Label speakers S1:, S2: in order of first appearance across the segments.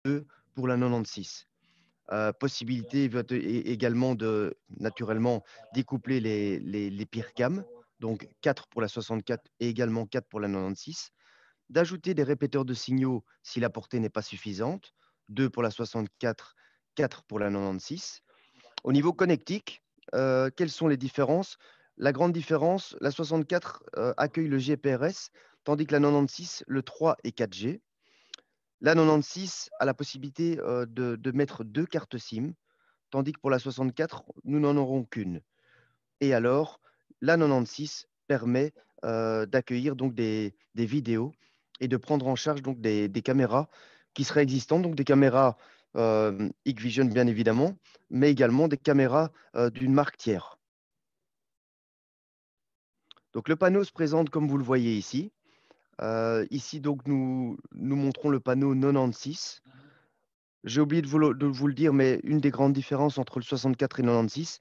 S1: 2 pour la 96. Possibilité également de, naturellement, découpler les pires gammes, donc 4 pour la 64 et également 4 pour la 96, d'ajouter des répéteurs de signaux si la portée n'est pas suffisante, 2 pour la 64, 4 pour la 96. Au niveau connectique, quelles sont les différences? La grande différence, la 64 accueille le GPRS, tandis que la 96, le 3 et 4G. La 96 a la possibilité de mettre deux cartes SIM, tandis que pour la 64, nous n'en aurons qu'une. Et alors, la 96 permet d'accueillir donc des vidéos et de prendre en charge donc des caméras qui seraient existantes, donc des caméras Hikvision bien évidemment, mais également des caméras d'une marque tiers. Donc le panneau se présente comme vous le voyez ici. Ici donc nous montrons le panneau 96. J'ai oublié de vous le dire, mais une des grandes différences entre le 64 et le 96,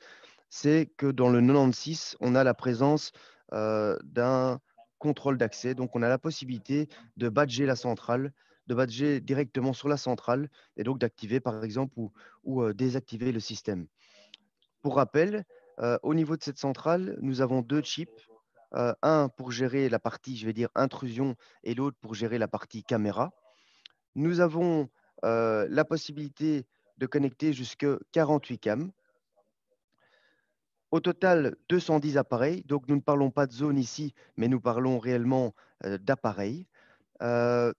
S1: c'est que dans le 96, on a la présence d'un contrôle d'accès. Donc, on a la possibilité de badger la centrale, de badger directement sur la centrale et donc d'activer, par exemple, ou désactiver le système. Pour rappel, au niveau de cette centrale, nous avons deux chips. Un pour gérer la partie, je vais dire, intrusion et l'autre pour gérer la partie caméra. Nous avons la possibilité de connecter jusqu'à 48 cams. Au total, 210 appareils. Donc, nous ne parlons pas de zone ici, mais nous parlons réellement d'appareils.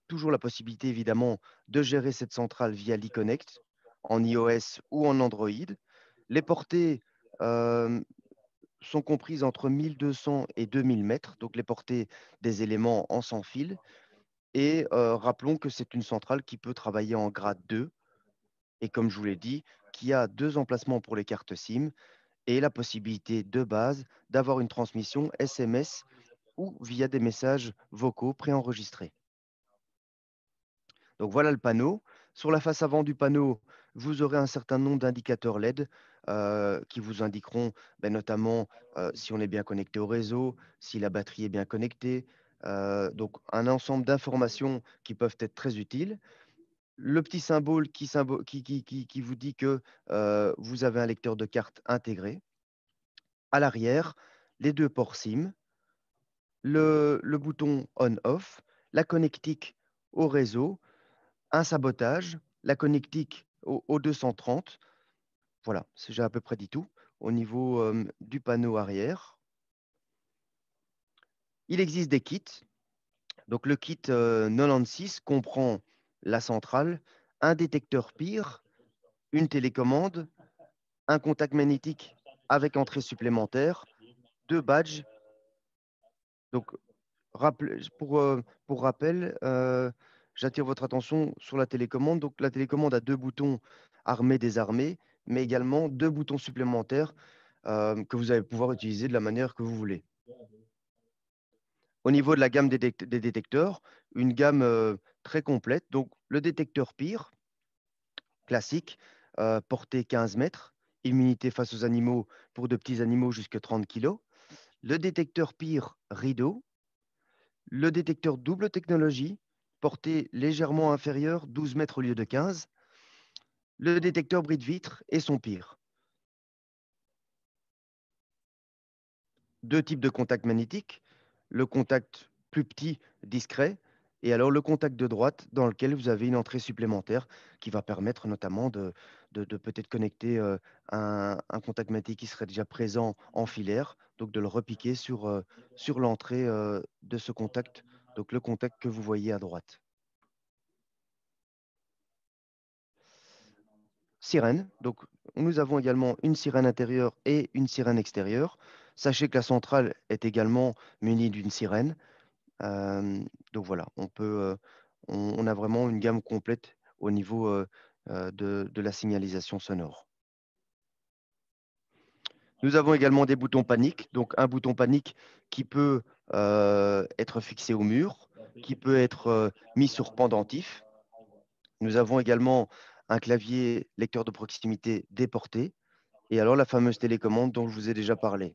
S1: Toujours la possibilité, évidemment, de gérer cette centrale via l'eConnect en iOS ou en Android. Les portées sont comprises entre 1200 et 2000 mètres, donc les portées des éléments en sans fil. Et rappelons que c'est une centrale qui peut travailler en grade 2 et, comme je vous l'ai dit, qui a deux emplacements pour les cartes SIM et la possibilité de base d'avoir une transmission SMS ou via des messages vocaux préenregistrés. Donc voilà le panneau. Sur la face avant du panneau, vous aurez un certain nombre d'indicateurs LED qui vous indiqueront notamment si on est bien connecté au réseau, si la batterie est bien connectée. Donc un ensemble d'informations qui peuvent être très utiles. Le petit symbole qui vous dit que vous avez un lecteur de carte intégré. À l'arrière, les deux ports SIM, le bouton on-off, la connectique au réseau, un sabotage, la connectique au 230. Voilà, j'ai à peu près dit tout au niveau du panneau arrière. Il existe des kits. Donc le kit 96 comprend la centrale, un détecteur PIR, une télécommande, un contact magnétique avec entrée supplémentaire, deux badges. Donc pour rappel, j'attire votre attention sur la télécommande. Donc, la télécommande a deux boutons armés, désarmés, mais également deux boutons supplémentaires que vous allez pouvoir utiliser de la manière que vous voulez. Au niveau de la gamme des détecteurs, une gamme très complète. Donc, le détecteur PIR, classique, portée 15 mètres, immunité face aux animaux pour de petits animaux jusqu'à 30 kg. Le détecteur PIR rideau, le détecteur double technologie, portée légèrement inférieure, 12 mètres au lieu de 15. Le détecteur bris de vitre et son pire. Deux types de contacts magnétiques. Le contact plus petit, discret, et alors le contact de droite dans lequel vous avez une entrée supplémentaire qui va permettre notamment de peut-être connecter un contact magnétique qui serait déjà présent en filaire, donc de le repiquer sur l'entrée de ce contact, donc le contact que vous voyez à droite. Sirène. Donc, nous avons également une sirène intérieure et une sirène extérieure. Sachez que la centrale est également munie d'une sirène. Donc voilà, on a vraiment une gamme complète au niveau de la signalisation sonore. Nous avons également des boutons panique. Donc un bouton panique qui peut être fixé au mur, qui peut être mis sur pendentif. Nous avons également un clavier lecteur de proximité déporté. Et alors la fameuse télécommande dont je vous ai déjà parlé.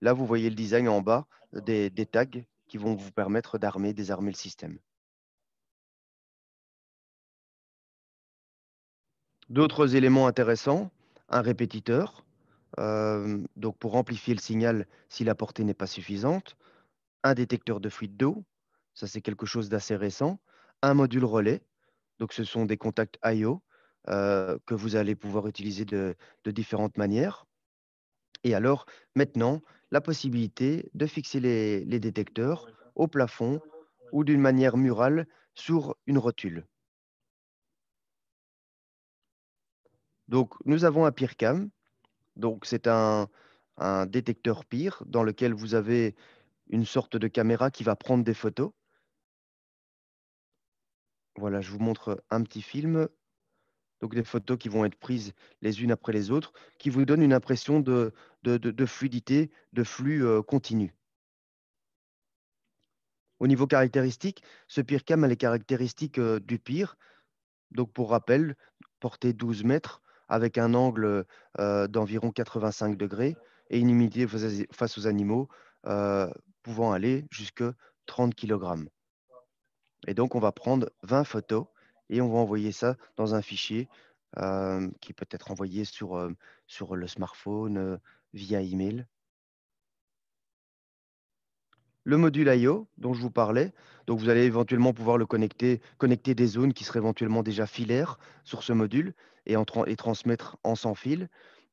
S1: Là, vous voyez le design en bas des tags qui vont vous permettre d'armer, désarmer le système. D'autres éléments intéressants, un répétiteur, donc pour amplifier le signal si la portée n'est pas suffisante, un détecteur de fuite d'eau, ça c'est quelque chose d'assez récent, un module relais, donc ce sont des contacts I/O que vous allez pouvoir utiliser de différentes manières. Et alors, maintenant, la possibilité de fixer les détecteurs au plafond ou d'une manière murale sur une rotule. Donc, nous avons un PIRCam. Donc, c'est un détecteur PIR dans lequel vous avez une sorte de caméra qui va prendre des photos. Voilà, je vous montre un petit film. Donc, des photos qui vont être prises les unes après les autres, qui vous donnent une impression de fluidité, de flux continu. Au niveau caractéristique, ce PIRCam a les caractéristiques du PIR. Donc, pour rappel, portée 12 mètres avec un angle d'environ 85 degrés et une humidité face aux animaux euh, pouvant aller jusque 30 kg. Et donc, on va prendre 20 photos et on va envoyer ça dans un fichier qui peut être envoyé sur le smartphone via email. Le module I/O dont je vous parlais, donc vous allez éventuellement pouvoir le connecter des zones qui seraient éventuellement déjà filaires sur ce module et transmettre en sans fil.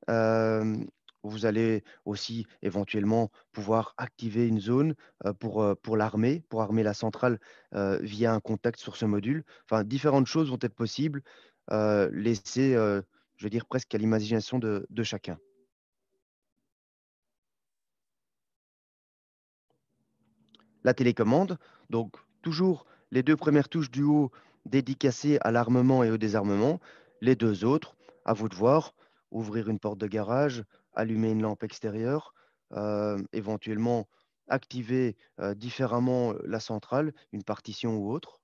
S1: Euh, Vous allez aussi éventuellement pouvoir activer une zone pour l'armée, pour armer la centrale via un contact sur ce module. Enfin, différentes choses vont être possibles, laissées, je veux dire, presque à l'imagination de chacun. La télécommande, donc toujours les deux premières touches du haut dédicacées à l'armement et au désarmement, les deux autres, à vous de voir, ouvrir une porte de garage, allumer une lampe extérieure, éventuellement activer différemment la centrale, une partition ou autre.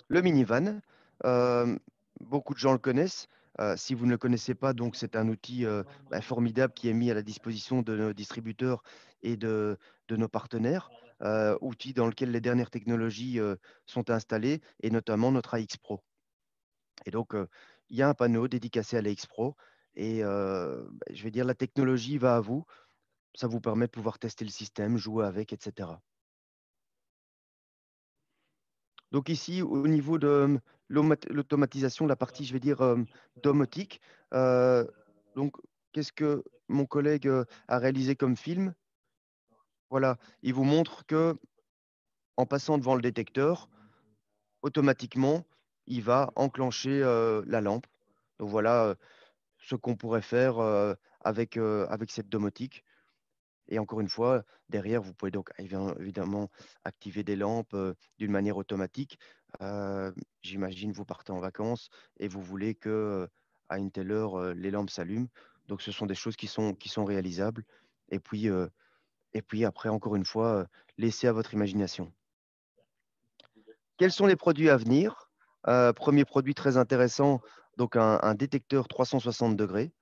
S1: Le minivan, euh, beaucoup de gens le connaissent. Si vous ne le connaissez pas, donc c'est un outil formidable qui est mis à la disposition de nos distributeurs et de nos partenaires. Outil dans lequel les dernières technologies sont installées et notamment notre AX Pro. Et donc, il y a un panneau dédicacé à l'AX Pro et je vais dire la technologie va à vous. Ça vous permet de pouvoir tester le système, jouer avec, etc. Donc ici, au niveau de l'automatisation, la partie, je vais dire, domotique, euh, donc qu'est-ce que mon collègue a réalisé comme film? Voilà, il vous montre que en passant devant le détecteur, automatiquement, il va enclencher la lampe. Donc voilà ce qu'on pourrait faire avec cette domotique. Et encore une fois, derrière, vous pouvez donc évidemment activer des lampes d'une manière automatique. Euh, J'imagine vous partez en vacances et vous voulez que à une telle heure, les lampes s'allument. Donc, ce sont des choses qui sont réalisables. Et puis après, encore une fois, laissez à votre imagination. Quels sont les produits à venir? Premier produit très intéressant, donc un détecteur 360 degrés.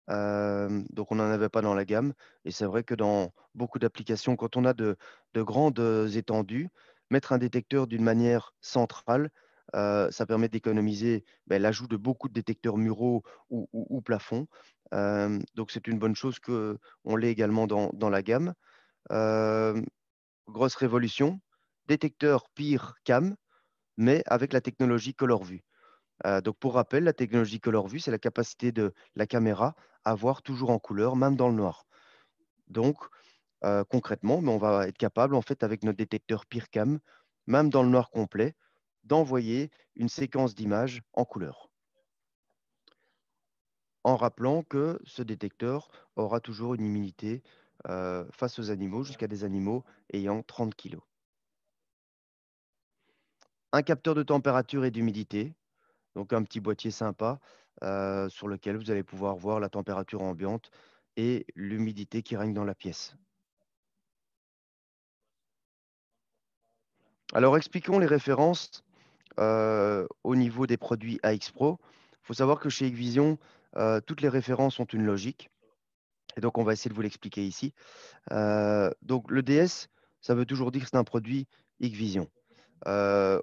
S1: Donc, on n'en avait pas dans la gamme. Et c'est vrai que dans beaucoup d'applications, quand on a de grandes étendues, mettre un détecteur d'une manière centrale, ça permet d'économiser l'ajout de beaucoup de détecteurs muraux ou plafonds. Donc, c'est une bonne chose qu'on l'ait également dans la gamme. Euh, Grosse révolution, détecteur PIR CAM, mais avec la technologie Color Vue. Donc, pour rappel, la technologie Color Vue, c'est la capacité de la caméra à voir toujours en couleur, même dans le noir. Donc, concrètement, mais on va être capable, en fait, avec notre détecteur PIRCam, même dans le noir complet, d'envoyer une séquence d'images en couleur, en rappelant que ce détecteur aura toujours une immunité face aux animaux, jusqu'à des animaux ayant 30 kg. Un capteur de température et d'humidité, donc un petit boîtier sympa sur lequel vous allez pouvoir voir la température ambiante et l'humidité qui règne dans la pièce. Alors expliquons les références au niveau des produits AX Pro. Il faut savoir que chez Hikvision, toutes les références ont une logique. Et donc on va essayer de vous l'expliquer ici. Donc le DS, ça veut toujours dire que c'est un produit Hikvision. Euh,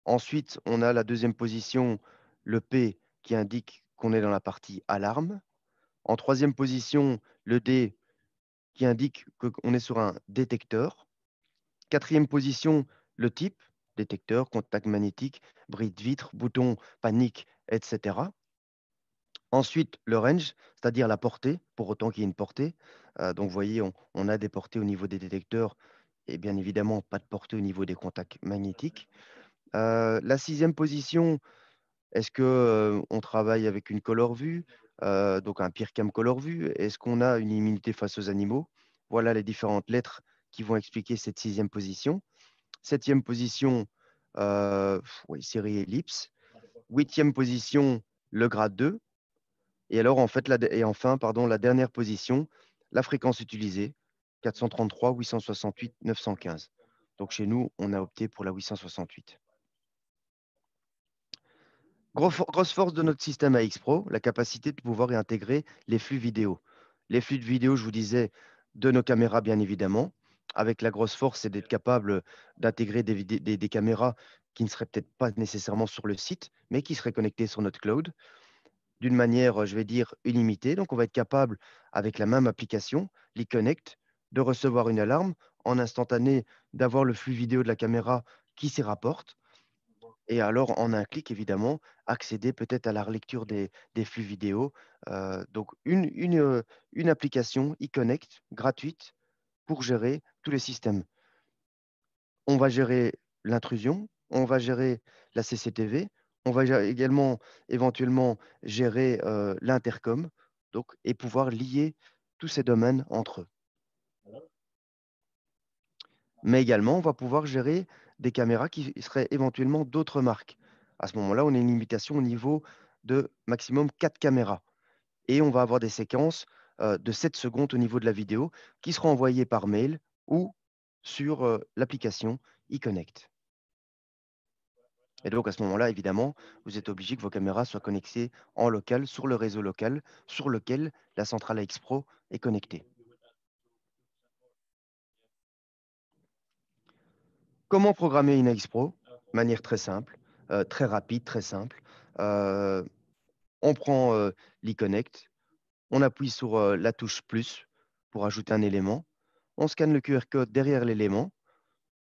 S1: Ensuite, on a la deuxième position, le P, qui indique qu'on est dans la partie alarme. En troisième position, le D, qui indique qu'on est sur un détecteur. Quatrième position, le type, détecteur, contact magnétique, bris de vitre, bouton, panique, etc. Ensuite, le range, c'est-à-dire la portée, pour autant qu'il y ait une portée. Donc, vous voyez, on a des portées au niveau des détecteurs et bien évidemment pas de portée au niveau des contacts magnétiques. La sixième position, est-ce que on travaille avec une color vue, donc un PeerCam color vue? Est-ce qu'on a une immunité face aux animaux? Voilà les différentes lettres qui vont expliquer cette sixième position. Septième position, oui, série ellipse. Huitième position, le grade 2. Et alors, en fait, et enfin, pardon, la dernière position, la fréquence utilisée, 433, 868, 915. Donc chez nous, on a opté pour la 868. Grosse force de notre système AX Pro, la capacité de pouvoir y intégrer les flux vidéo. Les flux de vidéo, je vous disais, de nos caméras, bien évidemment. Avec la grosse force, c'est d'être capable d'intégrer des caméras qui ne seraient peut-être pas nécessairement sur le site, mais qui seraient connectées sur notre cloud d'une manière, je vais dire, illimitée. Donc, on va être capable, avec la même application, l'e-Connect, de recevoir une alarme en instantané, d'avoir le flux vidéo de la caméra qui s'y rapporte. Et alors, en un clic, évidemment, accéder peut-être à la relecture des flux vidéo. Donc, une application e-Connect gratuite pour gérer tous les systèmes. On va gérer l'intrusion, on va gérer la CCTV, on va également éventuellement gérer l'intercom donc, et pouvoir lier tous ces domaines entre eux. Mais également, on va pouvoir gérer des caméras qui seraient éventuellement d'autres marques. À ce moment-là, on a une limitation au niveau de maximum 4 caméras. Et on va avoir des séquences de 7 secondes au niveau de la vidéo qui seront envoyées par mail ou sur l'application eConnect. Et donc, à ce moment-là, évidemment, vous êtes obligé que vos caméras soient connectées en local sur le réseau local sur lequel la centrale AX Pro est connectée. Comment programmer une AX Pro? Manière très simple, très rapide, très simple. Euh, on prend l'e-Connect, on appuie sur la touche plus pour ajouter un élément. On scanne le QR code derrière l'élément.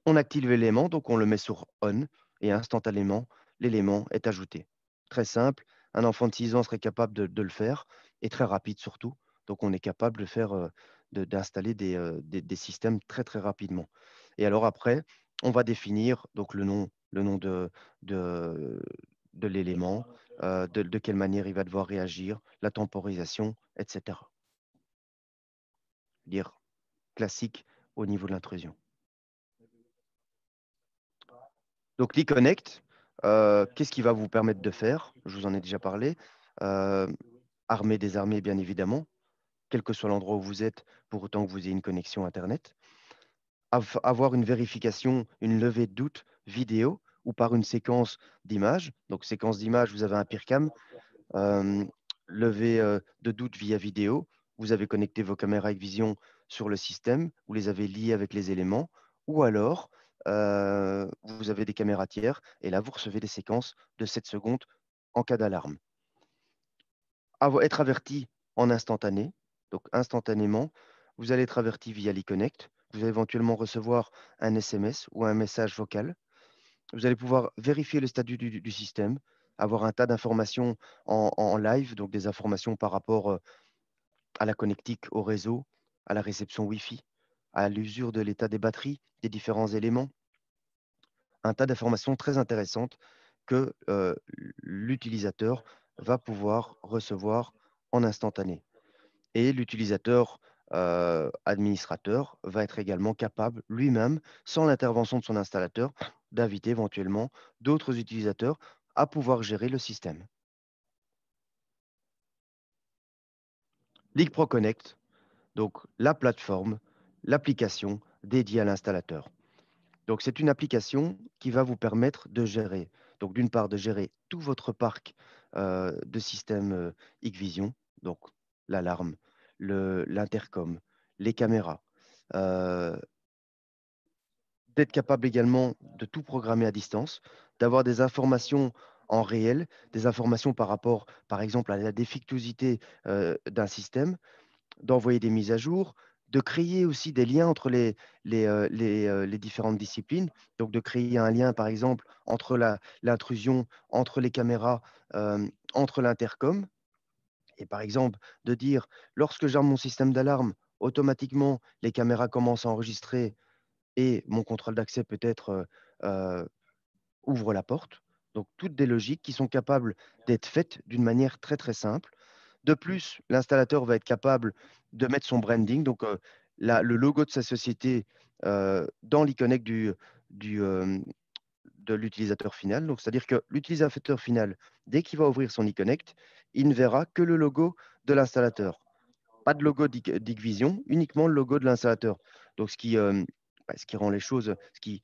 S1: On active l'élément, donc on le met sur on et instantanément, l'élément est ajouté. Très simple, un enfant de 6 ans serait capable de le faire et très rapide surtout. Donc on est capable de faire, d'installer des systèmes très très rapidement. Et alors après, on va définir donc le nom de, de l'élément, de quelle manière il va devoir réagir, la temporisation, etc. Dire classique au niveau de l'intrusion. Donc l'e-Connect, qu'est-ce qu'il va vous permettre de faire? Je vous en ai déjà parlé. Euh, Armer des armées, bien évidemment, quel que soit l'endroit où vous êtes, pour autant que vous ayez une connexion Internet. Avoir une vérification, une levée de doute vidéo ou par une séquence d'images. Donc séquence d'images, vous avez un PeerCam, euh, levée de doute via vidéo. Vous avez connecté vos caméras avec vision sur le système, vous les avez liées avec les éléments, ou alors vous avez des caméras tiers, et là vous recevez des séquences de 7 secondes en cas d'alarme. Être averti en instantané, donc instantanément, vous allez être averti via l'e-Connect, vous allez éventuellement recevoir un SMS ou un message vocal. Vous allez pouvoir vérifier le statut du système, avoir un tas d'informations en live, donc des informations par rapport à la connectique au réseau, à la réception Wi-Fi, à l'usure de l'état des batteries, des différents éléments. Un tas d'informations très intéressantes que l'utilisateur va pouvoir recevoir en instantané. Et l'utilisateur administrateur va être également capable lui-même, sans l'intervention de son installateur, d'inviter éventuellement d'autres utilisateurs à pouvoir gérer le système. League Pro Connect, donc la plateforme, l'application dédiée à l'installateur. Donc c'est une application qui va vous permettre de gérer, donc d'une part de gérer tout votre parc de systèmes Hikvision, donc l'alarme, l'intercom, les caméras, euh, d'être capable également de tout programmer à distance, d'avoir des informations en réel, des informations par rapport, par exemple, à la défectuosité d'un système, d'envoyer des mises à jour, de créer aussi des liens entre les différentes disciplines. Donc, de créer un lien, par exemple, entre l'intrusion, entre les caméras, entre l'intercom. Et par exemple, de dire, lorsque j'arme mon système d'alarme, automatiquement, les caméras commencent à enregistrer et mon contrôle d'accès peut-être ouvre la porte. Donc, toutes des logiques qui sont capables d'être faites d'une manière très, très simple. De plus, l'installateur va être capable de mettre son branding, donc le logo de sa société dans l'e-connect du, euh, de l'utilisateur final. Donc, c'est-à-dire que l'utilisateur final, dès qu'il va ouvrir son e-connect, il ne verra que le logo de l'installateur. Pas de logo d'Igvision, uniquement le logo de l'installateur. Donc, ce qui rend les choses, qui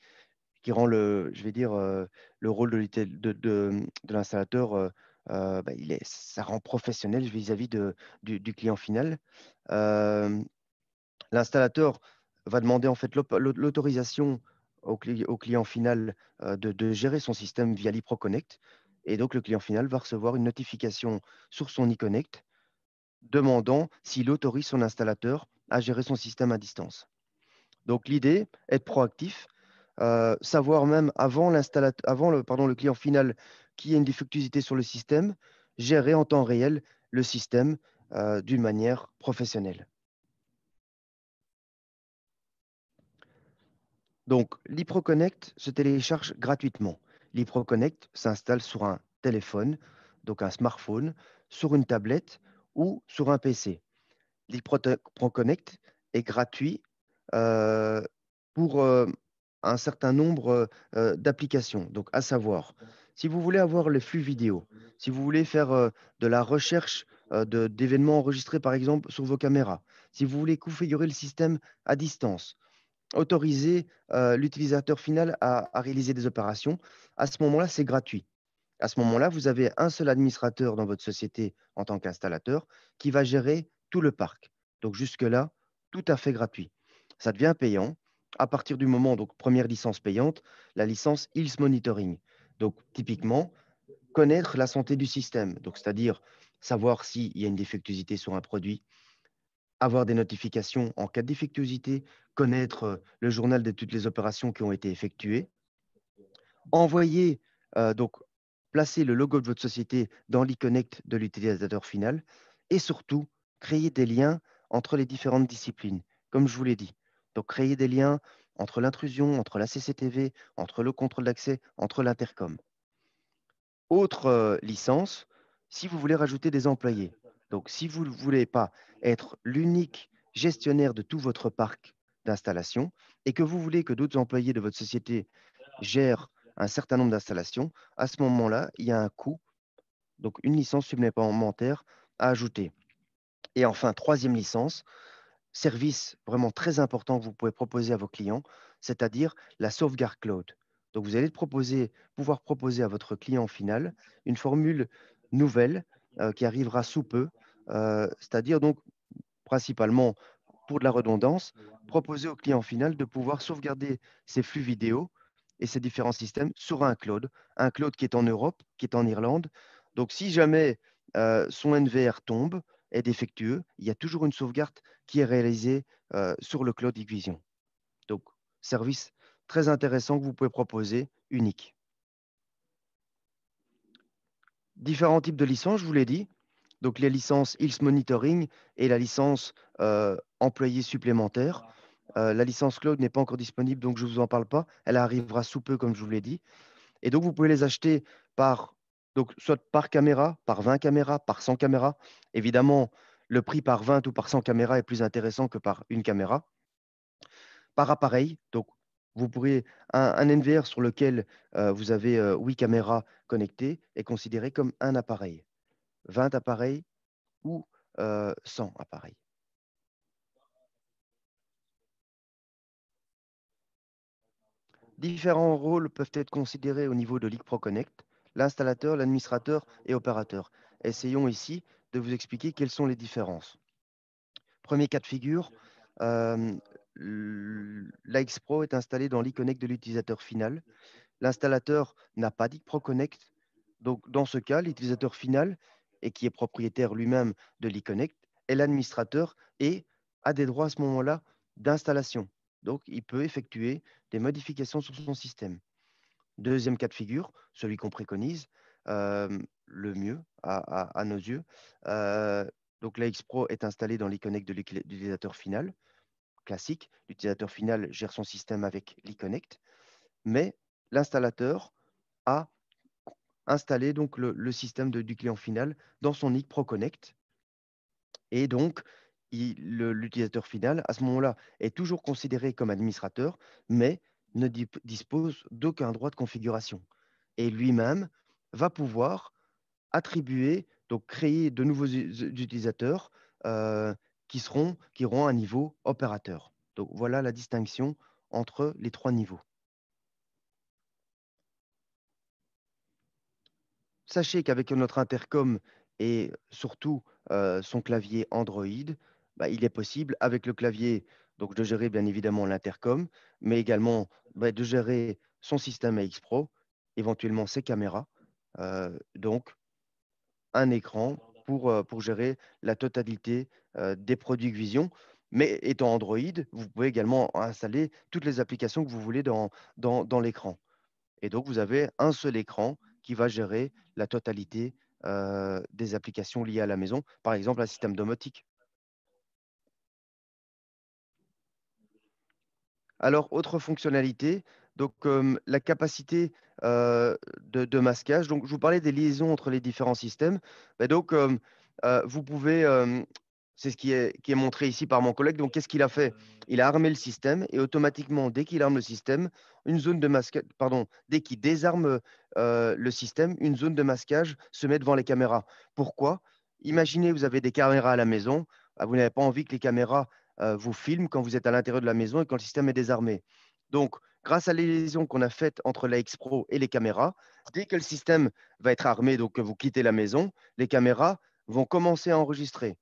S1: rend je vais dire, le rôle de l'installateur, ça rend professionnel vis-à-vis du client final. Euh, L'installateur va demander en fait l'autorisation au client final de gérer son système via l'IPROConnect. Et donc, le client final va recevoir une notification sur son iConnect demandant s'il autorise son installateur à gérer son système à distance. Donc, l'idée, être proactif, savoir même avant le client final qui a une défectuosité sur le système, gérer en temps réel le système d'une manière professionnelle. Donc, l'IPROConnect se télécharge gratuitement. L'IPROConnect s'installe sur un téléphone, donc un smartphone, sur une tablette ou sur un PC. L'IPROConnect est gratuit euh, pour un certain nombre d'applications. Donc, à savoir, si vous voulez avoir les flux vidéo, si vous voulez faire de la recherche d'événements enregistrés, par exemple, sur vos caméras, si vous voulez configurer le système à distance, autoriser l'utilisateur final à réaliser des opérations, à ce moment-là, c'est gratuit. À ce moment-là, vous avez un seul administrateur dans votre société en tant qu'installateur qui va gérer tout le parc. Donc jusque-là, tout à fait gratuit. Ça devient payant à partir du moment, donc première licence payante, la licence Health Monitoring. Donc typiquement, connaître la santé du système. Donc c'est-à-dire savoir s'il y a une défectuosité sur un produit, avoir des notifications en cas de défectuosité, connaître le journal de toutes les opérations qui ont été effectuées, envoyer, donc placer le logo de votre société dans l'e-connect de l'utilisateur final et surtout créer des liens entre les différentes disciplines, comme je vous l'ai dit. Donc créer des liens entre l'intrusion, entre la CCTV, entre le contrôle d'accès, entre l'intercom. Autre licence, si vous voulez rajouter des employés. Donc, si vous ne voulez pas être l'unique gestionnaire de tout votre parc d'installation et que vous voulez que d'autres employés de votre société gèrent un certain nombre d'installations, à ce moment-là, il y a un coût, donc une licence supplémentaire à ajouter. Et enfin, troisième licence, service vraiment très important que vous pouvez proposer à vos clients, c'est-à-dire la sauvegarde cloud. Donc, vous allez pouvoir proposer à votre client final une formule nouvelle qui arrivera sous peu, c'est-à-dire donc principalement pour de la redondance, proposer au client final de pouvoir sauvegarder ses flux vidéo et ses différents systèmes sur un cloud qui est en Europe, qui est en Irlande. Donc, si jamais son NVR tombe, est défectueux, il y a toujours une sauvegarde qui est réalisée sur le cloud Hikvision. Donc, service très intéressant que vous pouvez proposer, unique. Différents types de licences, je vous l'ai dit. Donc, les licences Health Monitoring et la licence employé supplémentaire. La licence cloud n'est pas encore disponible, donc je ne vous en parle pas. Elle arrivera sous peu, comme je vous l'ai dit. Et donc, vous pouvez les acheter soit par caméra, par 20 caméras, par 100 caméras. Évidemment, le prix par 20 ou par 100 caméras est plus intéressant que par une caméra. Par appareil, donc vous pourrez, un NVR sur lequel vous avez 8 caméras connectées est considéré comme un appareil. 20 appareils ou 100 appareils. Différents rôles peuvent être considérés au niveau de League Pro Connect, l'installateur, l'administrateur et opérateur. Essayons ici de vous expliquer quelles sont les différences. Premier cas de figure, euh, l'AX Pro est installé dans l'e-Connect de l'utilisateur final. L'installateur n'a pas d'IC Connect. Donc, dans ce cas, l'utilisateur final, et qui est propriétaire lui-même de l'e-Connect, est l'administrateur et a des droits à ce moment-là d'installation. Donc, il peut effectuer des modifications sur son système. Deuxième cas de figure, celui qu'on préconise, le mieux à nos yeux. Euh, donc, l'AX Pro est installé dans l'e-Connect de l'utilisateur final, classique. L'utilisateur final gère son système avec l'e-Connect, mais l'installateur a installé donc le système du client final dans son NIC Pro Connect. Et donc, l'utilisateur final, à ce moment-là, est toujours considéré comme administrateur, mais ne dispose d'aucun droit de configuration. Et lui-même va pouvoir attribuer, donc créer de nouveaux utilisateurs euh, qui auront un niveau opérateur. Donc voilà la distinction entre les trois niveaux. Sachez qu'avec notre intercom et surtout son clavier Android, bah, il est possible avec le clavier donc, de gérer bien évidemment l'intercom, mais également bah, de gérer son système AX Pro, éventuellement ses caméras. Donc, un écran pour gérer la totalité des produits Vision. Mais étant Android, vous pouvez également installer toutes les applications que vous voulez dans l'écran. Et donc, vous avez un seul écran qui va gérer la totalité des applications liées à la maison, par exemple un système domotique. Alors, autre fonctionnalité, donc la capacité de masquage. Donc, je vous parlais des liaisons entre les différents systèmes. Ben donc, vous pouvez, c'est ce qui est montré ici par mon collègue. Donc, qu'est-ce qu'il a fait? Il a armé le système et automatiquement, dès qu'il arme le système, une zone de masquage, pardon, dès qu'il désarme le système, une zone de masquage se met devant les caméras. Pourquoi? Imaginez, vous avez des caméras à la maison. Vous n'avez pas envie que les caméras vous filme quand vous êtes à l'intérieur de la maison et quand le système est désarmé. Donc, grâce à les liaisons qu'on a faites entre la X Pro et les caméras, dès que le système va être armé, donc que vous quittez la maison, les caméras vont commencer à enregistrer.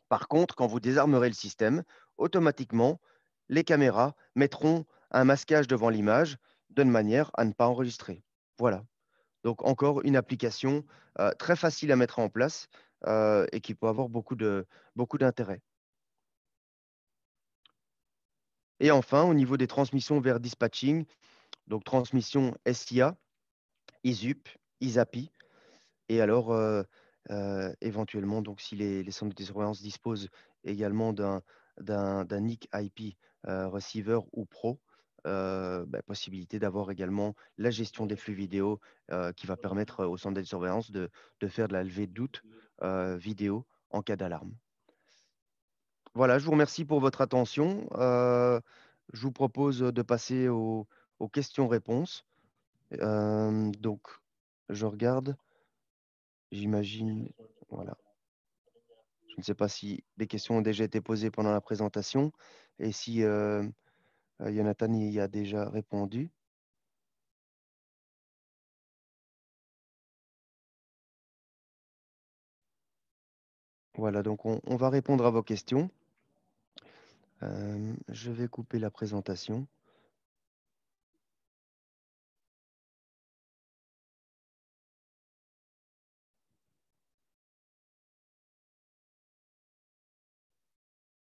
S1: Par contre, quand vous désarmerez le système, automatiquement, les caméras mettront un masquage devant l'image de manière à ne pas enregistrer. Voilà. Donc, encore une application très facile à mettre en place et qui peut avoir beaucoup d'intérêt. Et enfin, au niveau des transmissions vers dispatching, donc transmission SIA, ISUP, ISAPI, et alors éventuellement, donc si les centres de surveillance disposent également d'un NIC IP receiver ou pro, bah, possibilité d'avoir également la gestion des flux vidéo qui va permettre au centre de surveillance de faire de la levée de doute vidéo en cas d'alarme. Voilà, je vous remercie pour votre attention. Je vous propose de passer aux questions-réponses. Donc, je regarde, j'imagine, voilà. Je ne sais pas si des questions ont déjà été posées pendant la présentation et si Jonathan y a déjà répondu. Voilà, donc on va répondre à vos questions. Je vais couper la présentation.